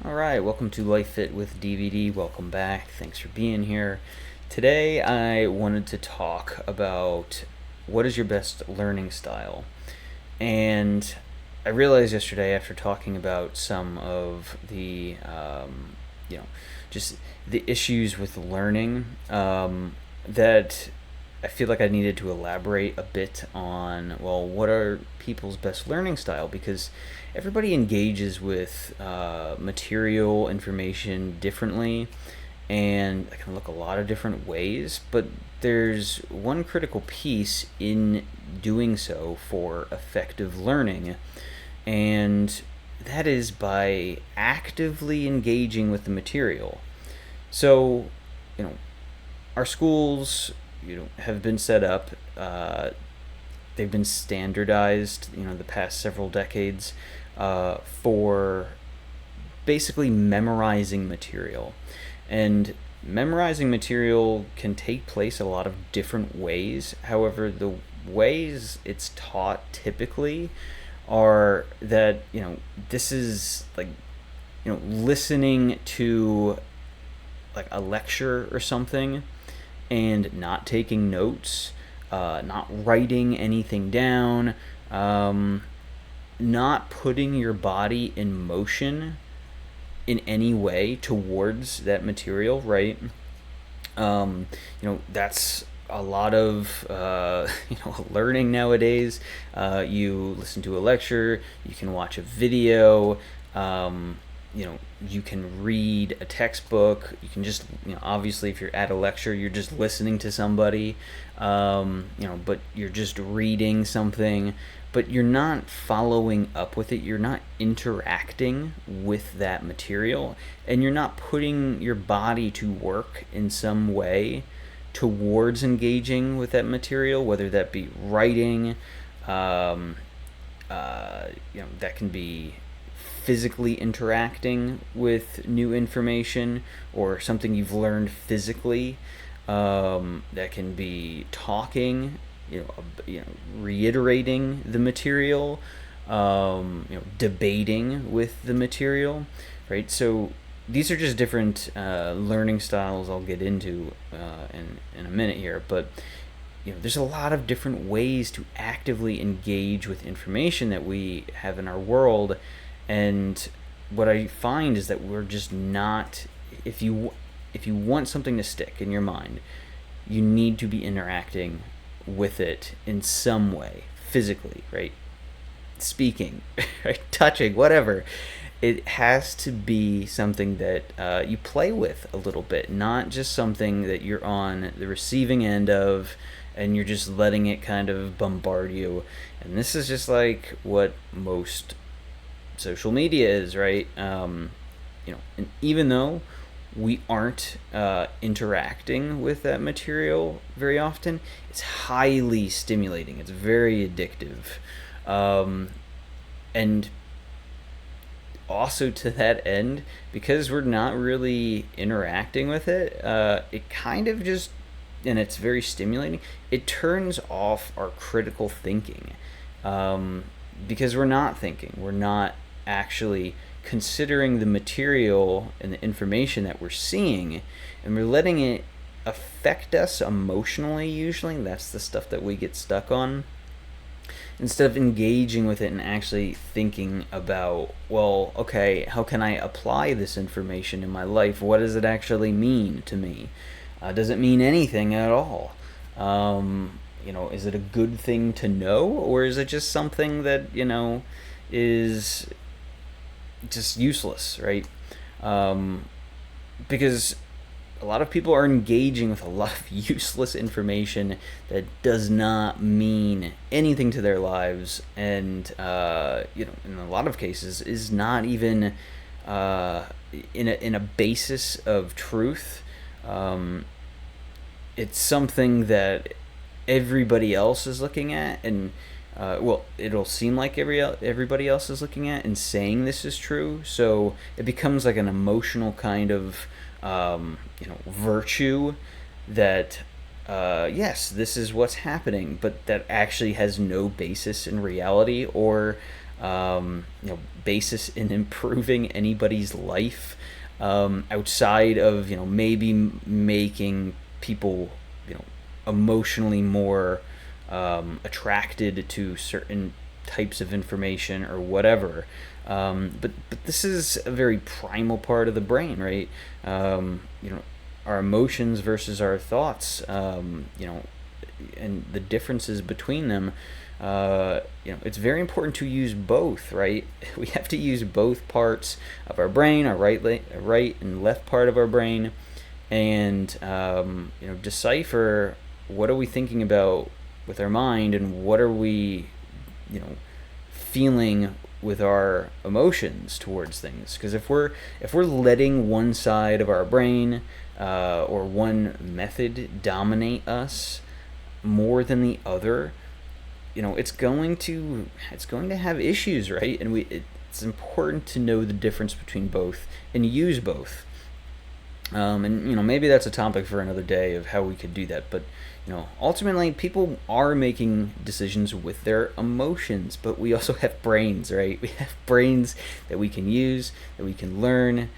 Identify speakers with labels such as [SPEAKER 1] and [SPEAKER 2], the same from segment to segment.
[SPEAKER 1] All right, welcome to Life Fit with DVD. Welcome back. Thanks for being here. Today, I wanted to talk about what is your best learning style. And I realized yesterday, after talking about some of the, you know, just the issues with learning, that I feel like I needed to elaborate a bit on, well, what are people's best learning style? Because everybody engages with material information differently, and it can look a lot of different ways, but there's one critical piece in doing so for effective learning, and that is by actively engaging with the material. So, you know, our schools, have been set up. They've been standardized, the past several decades, for basically memorizing material. And memorizing material can take place a lot of different ways. However, the ways it's taught typically are that, this is like, listening to like a lecture or something and not taking notes, not writing anything down, not putting your body in motion in any way towards that material, right? That's a lot of learning nowadays. You listen to a lecture, you can watch a video, you can read a textbook. You can just, obviously, if you're at a lecture, you're just listening to somebody, but you're just reading something, but you're not following up with it. You're not interacting with that material, and you're not putting your body to work in some way towards engaging with that material, whether that be writing, that can be physically interacting with new information or something you've learned physically. That can be talking, reiterating the material, debating with the material, right? So these are just different learning styles I'll get into in a minute here, but there's a lot of different ways to actively engage with information that we have in our world. And what I find is that we're just not, if you want something to stick in your mind, you need to be interacting with it in some way, physically, right? Speaking, right? Touching, whatever. It has to be something that you play with a little bit, not just something that you're on the receiving end of and you're just letting it kind of bombard you. And this is just like what most social media is, right? And even though we aren't interacting with that material very often, it's highly stimulating. It's very addictive. And also to that end, because we're not really interacting with it, it kind of just, and it's very stimulating, it turns off our critical thinking. Because we're not thinking, we're not actually considering the material and the information that we're seeing, and we're letting it affect us emotionally. Usually that's the stuff that we get stuck on, instead of engaging with it and actually thinking about, well, okay, how can I apply this information in my life? What does it actually mean to me? Does it mean anything at all? Is it a good thing to know, or is it just something that is just useless, right? Because a lot of people are engaging with a lot of useless information that does not mean anything to their lives, and in a lot of cases is not even in a basis of truth. It's something that everybody else is looking at, and it'll seem like everybody else is looking at and saying this is true. So it becomes like an emotional kind of virtue that yes, this is what's happening, but that actually has no basis in reality, or basis in improving anybody's life, outside of maybe making people emotionally more attracted to certain types of information or whatever. But this is a very primal part of the brain, right? Our emotions versus our thoughts, and the differences between them. It's very important to use both, right? We have to use both parts of our brain, our right and left part of our brain, and decipher what are we thinking about with our mind, and what are we, feeling with our emotions towards things. Because if we're letting one side of our brain or one method dominate us more than the other, it's going to have issues, right? And it's important to know the difference between both and use both. And maybe that's a topic for another day of how we could do that. But ultimately, people are making decisions with their emotions, but we also have brains, right? We have brains that we can use, that we can learn,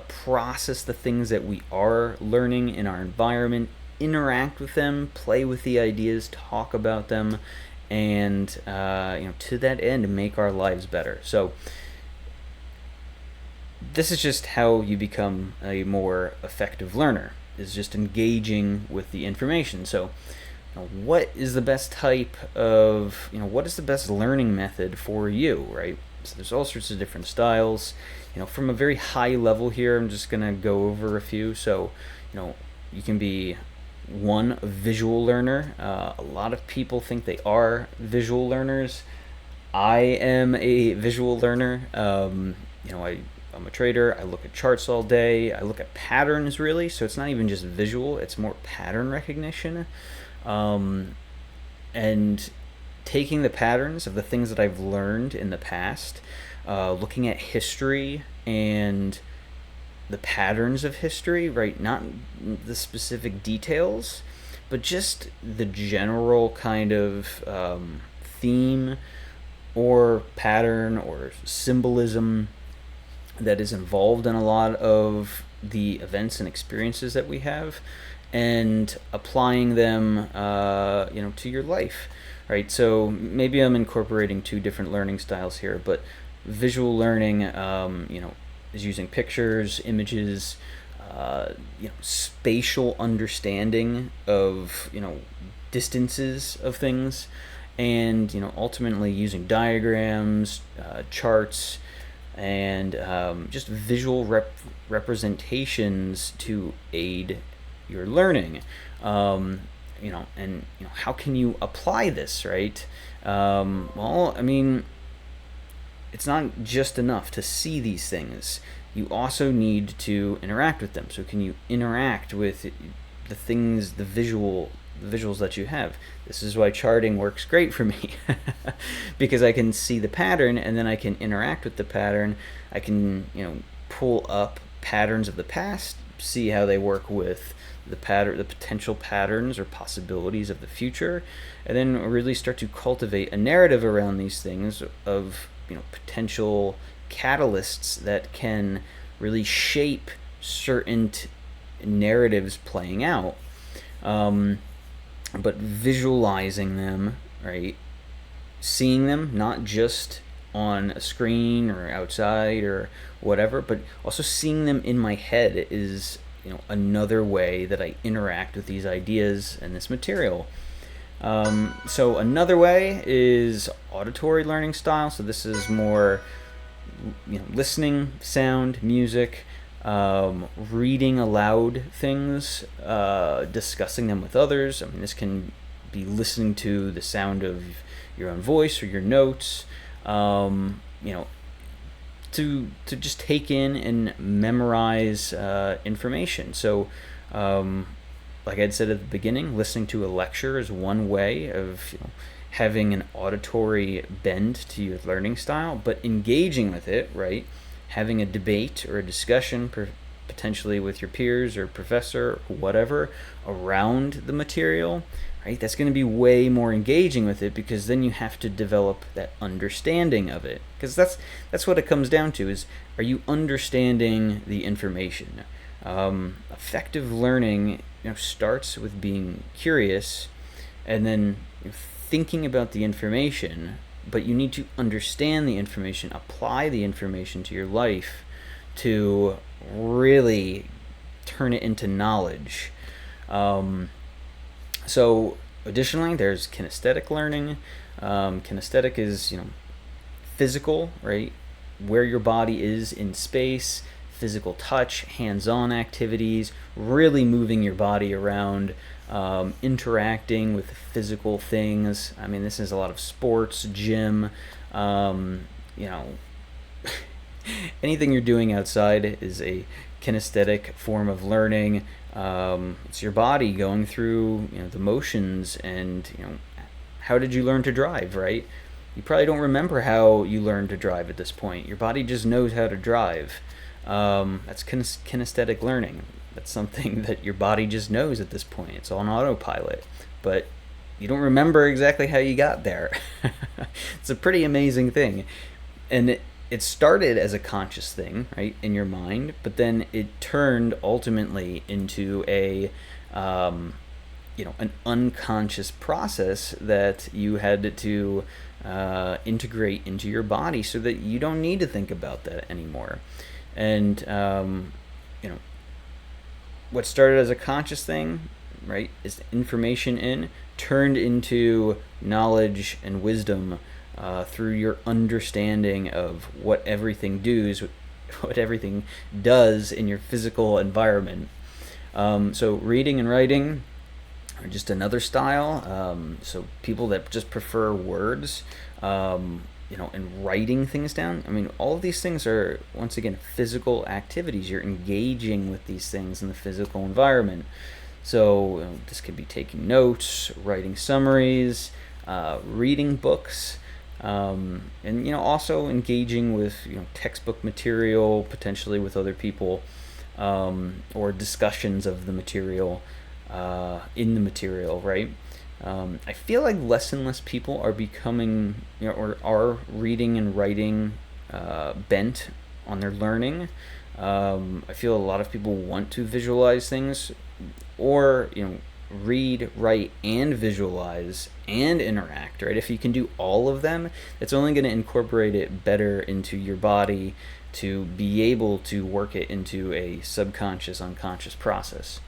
[SPEAKER 1] process the things that we are learning in our environment, interact with them, play with the ideas, talk about them, and to that end, make our lives better. So this is just how you become a more effective learner, is just engaging with the information. So what is the best what is the best learning method for you, right? So there's all sorts of different styles. From a very high level here, I'm just gonna go over a few. So you can be a visual learner. A lot of people think they are visual learners. I am a visual learner. I'm a trader. I look at charts all day. I look at patterns, really. So it's not even just visual, it's more pattern recognition. And taking the patterns of the things that I've learned in the past, looking at history and the patterns of history, right? Not the specific details, but just the general kind of theme or pattern or symbolism that is involved in a lot of the events and experiences that we have, and applying them to your life, right? So maybe I'm incorporating two different learning styles here, but visual learning is using pictures, images, spatial understanding of distances of things, and ultimately using diagrams, charts, and just visual representations to aid your learning. And how can you apply this, right? Well, I mean, it's not just enough to see these things. You also need to interact with them. So can you interact with the things, the visuals that you have? This is why charting works great for me, because I can see the pattern and then I can interact with the pattern. I can pull up patterns of the past, see how they work with the potential patterns or possibilities of the future, and then really start to cultivate a narrative around these things of potential catalysts that can really shape certain narratives playing out. But visualizing them, right? Seeing them not just on a screen or outside or whatever, but also seeing them in my head is another way that I interact with these ideas and this material. So another way is auditory learning style. So this is more listening, sound, music, reading aloud things, discussing them with others. I mean, this can be listening to the sound of your own voice or your notes, to just take in and memorize information. So, like I'd said at the beginning, listening to a lecture is one way of having an auditory bend to your learning style, but engaging with it, right? Having a debate or a discussion potentially with your peers or professor, whatever, around the material, right? That's going to be way more engaging with it, because then you have to develop that understanding of it. Because that's what it comes down to: is, are you understanding the information? Effective learning, starts with being curious, and then thinking about the information. But you need to understand the information, apply the information to your life to really turn it into knowledge. So additionally, there's kinesthetic learning. Kinesthetic is, physical, right? Where your body is in space, physical touch, hands-on activities, really moving your body around, interacting with physical things. I mean, this is a lot of sports, gym, anything you're doing outside is a kinesthetic form of learning. It's your body going through, the motions, and, how did you learn to drive, right? You probably don't remember how you learned to drive at this point. Your body just knows how to drive. That's kinesthetic learning. That's something that your body just knows at this point. It's on autopilot, but you don't remember exactly how you got there. It's a pretty amazing thing. And it started as a conscious thing, right, in your mind, but then it turned ultimately into an unconscious process that you had to integrate into your body, so that you don't need to think about that anymore. And what started as a conscious thing, right, is information turned into knowledge and wisdom through your understanding of what everything does in your physical environment. So reading and writing are just another style. So people that just prefer words, and writing things down. I mean, all of these things are, once again, physical activities. You're engaging with these things in the physical environment. So this could be taking notes, writing summaries, reading books, and also engaging with textbook material, potentially with other people, or discussions of the material in the material, right? I feel like less and less people are becoming, or are reading and writing bent on their learning. I feel a lot of people want to visualize things, or read, write, and visualize and interact, right? If you can do all of them, it's only going to incorporate it better into your body to be able to work it into a subconscious, unconscious process.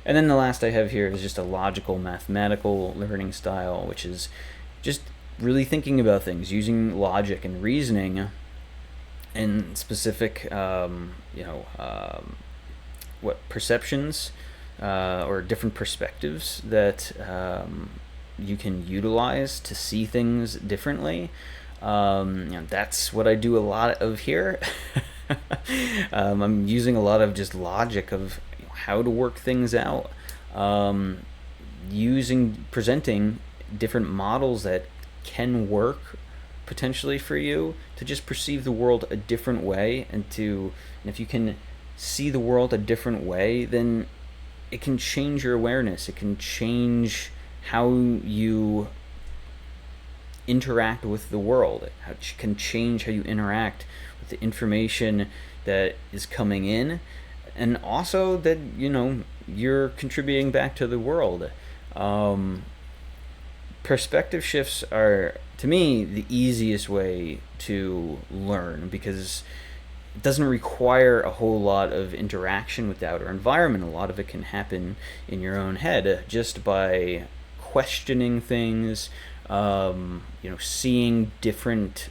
[SPEAKER 1] And then the last I have here is just a logical, mathematical learning style, which is just really thinking about things, using logic and reasoning and specific, perceptions or different perspectives that you can utilize to see things differently. That's what I do a lot of here. I'm using a lot of just logic of how to work things out, presenting different models that can work potentially for you to just perceive the world a different way, and if you can see the world a different way, then it can change your awareness. It can change how you interact with the world. It can change how you interact with the information that is coming in, and also that you're contributing back to the world. Perspective shifts are, to me, the easiest way to learn, because it doesn't require a whole lot of interaction with the outer environment. A lot of it can happen in your own head just by questioning things, seeing different,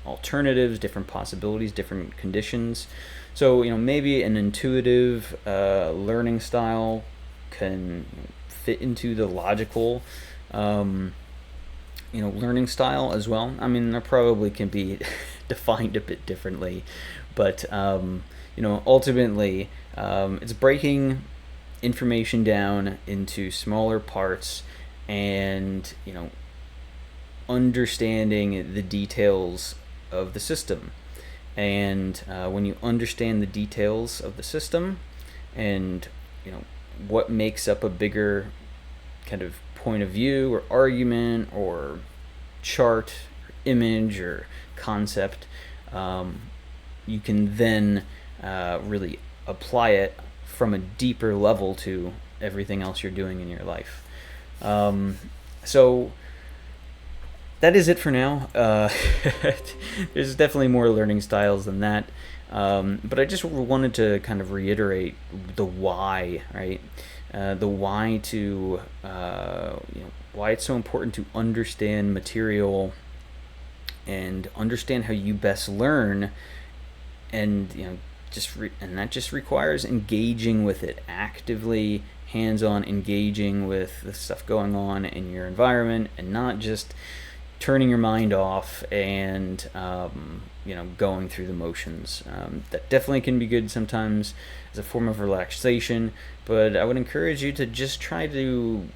[SPEAKER 1] alternatives, different possibilities, different conditions. So, maybe an intuitive learning style can fit into the logical, learning style as well. I mean, there probably can be defined a bit differently, but, ultimately, it's breaking information down into smaller parts and, understanding the details of the system. And when you understand the details of the system and what makes up a bigger kind of point of view or argument or chart or image or concept, you can then really apply it from a deeper level to everything else you're doing in your life. So that is it for now. There's definitely more learning styles than that. But I just wanted to kind of reiterate the why, right? The why to, why it's so important to understand material and understand how you best learn, and and that just requires engaging with it actively, hands-on, engaging with the stuff going on in your environment, and not just turning your mind off and going through the motions. That definitely can be good sometimes as a form of relaxation, but I would encourage you to just try to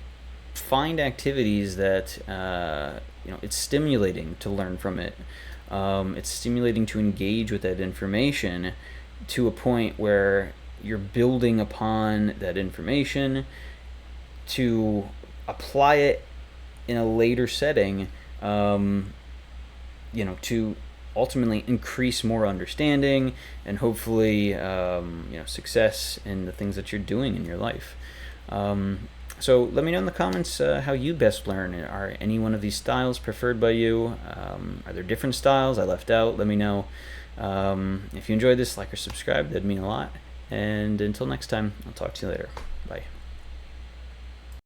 [SPEAKER 1] find activities that it's stimulating to learn from it. It's stimulating to engage with that information to a point where you're building upon that information to apply it in a later setting, to ultimately increase more understanding and hopefully, success in the things that you're doing in your life. So let me know in the comments how you best learn. Are any one of these styles preferred by you? Are there different styles I left out? Let me know. If you enjoyed this, like or subscribe. That'd mean a lot. And until next time, I'll talk to you later.